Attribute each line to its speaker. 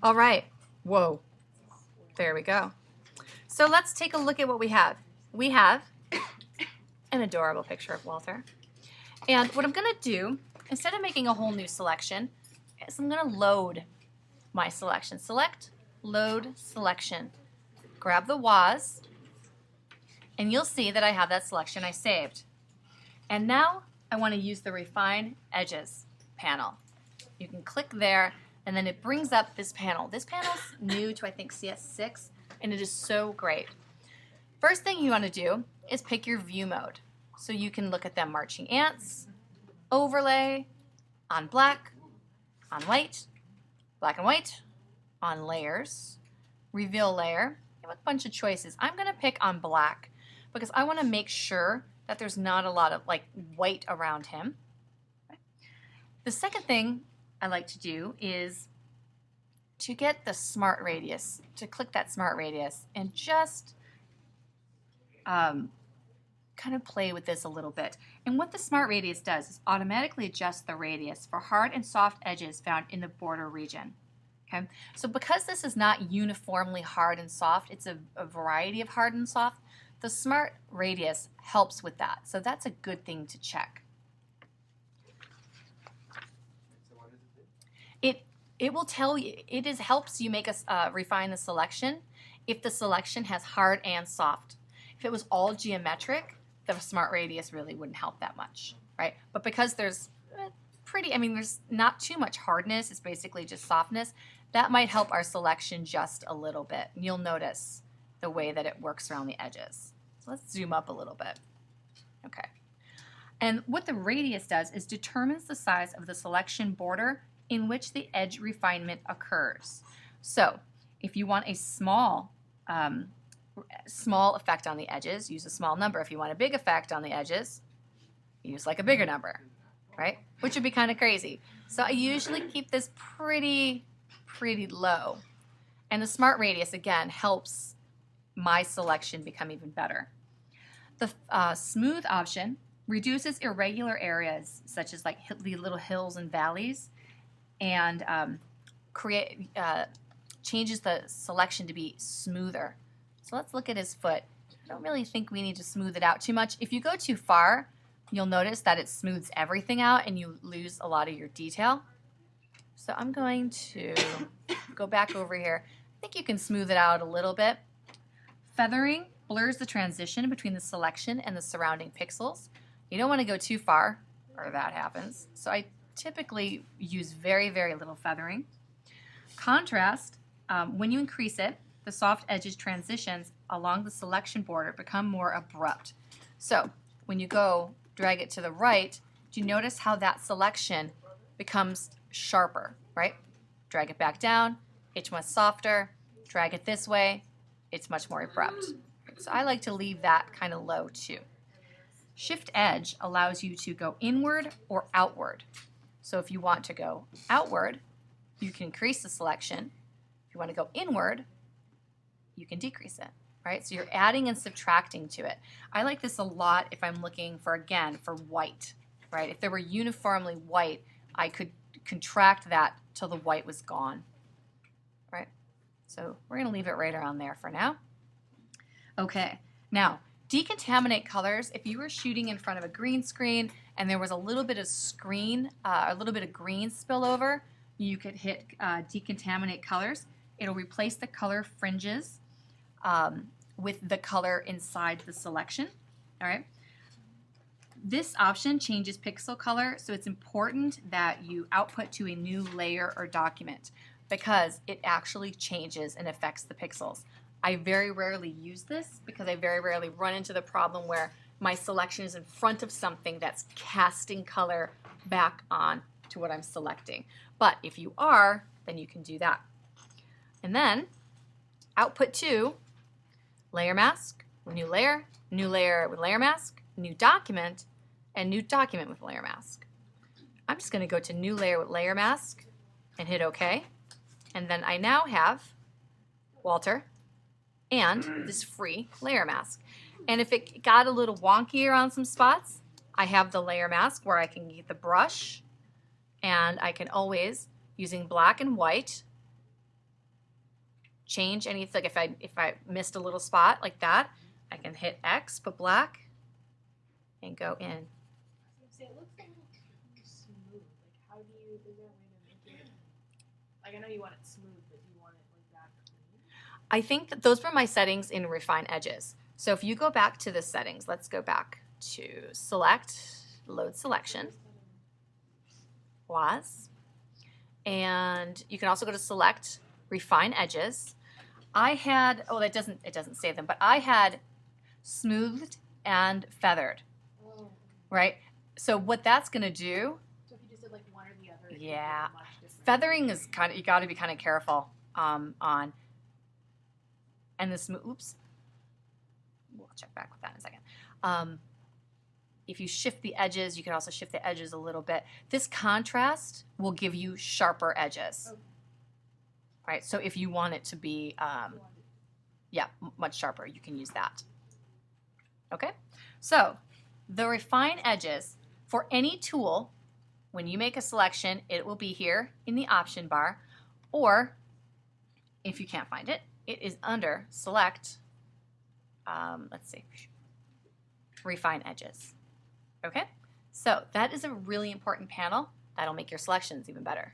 Speaker 1: All right. Whoa. There we go. So let's take a look at what we have. We have an adorable picture of Walter. And what I'm going to do, instead of making a whole new selection, is I'm going to load my selection. Select, load, selection. Grab the WAS, and you'll see that I have that selection I saved. And now I want to use the Refine Edges panel. You can click there, and then it brings up this panel. This panel's new to, I think, CS6, and it is so great. First thing you want to do is pick your view mode. So you can look at them marching ants, overlay, on black, on white, black and white, on layers, reveal layer. You have a bunch of choices. I'm going to pick on black because I want to make sure that there's not a lot of like white around him. Okay. The second thing I like to do is to get the smart radius, to click that smart radius and just kind of play with this a little bit. And what the smart radius does is automatically adjust the radius for hard and soft edges found in the border region. Okay, so because this is not uniformly hard and soft, it's a variety of hard and soft, the smart radius helps with that. So that's a good thing to check.
Speaker 2: So what does it do?
Speaker 1: It will tell you, helps you make a refine the selection if the selection has hard and soft. If it was all geometric, the smart radius really wouldn't help that much, right? But because there's there's not too much hardness, it's basically just softness, that might help our selection just a little bit. And you'll notice the way that it works around the edges. So let's zoom up a little bit. Okay. And what the radius does is determines the size of the selection border in which the edge refinement occurs. So if you want a small effect on the edges, use a small number. If you want a big effect on the edges, use like a bigger number, right? Which would be kind of crazy. So I usually keep this pretty low. And the smart radius, again, helps my selection become even better. The smooth option reduces irregular areas, such as like the little hills and valleys, and changes the selection to be smoother. So let's look at his foot. I don't really think we need to smooth it out too much. If you go too far, you'll notice that it smooths everything out and you lose a lot of your detail. So I'm going to go back over here. I think you can smooth it out a little bit. Feathering blurs the transition between the selection and the surrounding pixels. You don't want to go too far or that happens. So I typically use very little feathering. Contrast, when you increase it, the soft edges transitions along the selection border become more abrupt. So when you go drag it to the right, do you notice how that selection becomes sharper, right? Drag it back down, it's much softer. Drag it this way, it's much more abrupt. So I like to leave that kind of low too. Shift edge allows you to go inward or outward. So if you want to go outward, you can increase the selection. If you want to go inward, you can decrease it, right? So you're adding and subtracting to it. I like this a lot if I'm looking for, again, for white, right? If there were uniformly white, I could contract that till the white was gone, right? So we're going to leave it right around there for now. Okay, now decontaminate colors. If you were shooting in front of a green screen and there was a little bit of green spillover, you could hit decontaminate colors. It'll replace the color fringes with the color inside the selection. All right. This option changes pixel color, so it's important that you output to a new layer or document because it actually changes and affects the pixels. I very rarely use this because I very rarely run into the problem where my selection is in front of something that's casting color back on to what I'm selecting. But if you are, then you can do that. And then output to layer mask, new layer with layer mask, new document, and new document with layer mask. I'm just going to go to new layer with layer mask and hit OK. And then I now have Walter and this free layer mask. And if it got a little wonky around some spots, I have the layer mask where I can get the brush and I can always, using black and white, change anything. Like if I missed a little spot like that, I can hit X, put black, and go in.
Speaker 3: I was gonna say, it looks a little too smooth. Like, how do you, is there a way to make it, like, I know you want it smooth, but do you want it like that clean?
Speaker 1: I think that those were my settings in Refine Edges. So if you go back to the settings, let's go back to Select, Load Selection, Was, and you can also go to Select, Refine Edges. I had, oh, it doesn't save them, but I had smoothed and feathered,
Speaker 3: Oh.
Speaker 1: right? So what that's gonna do,
Speaker 3: So if you just did like one or the other, it would be
Speaker 1: yeah,
Speaker 3: much different.
Speaker 1: feathering is kind of, you got to be kind of careful on, and the smooth, oops, we'll check back with that in a second. If you shift the edges, you can also shift the edges a little bit. This contrast will give you sharper edges.
Speaker 3: Okay.
Speaker 1: Right, so if you want it to be, yeah, much sharper, you can use that. Okay, so the Refine Edges, for any tool, when you make a selection, it will be here in the option bar, or if you can't find it, it is under Select, let's see, Refine Edges. Okay, so that is a really important panel. That'll make your selections even better.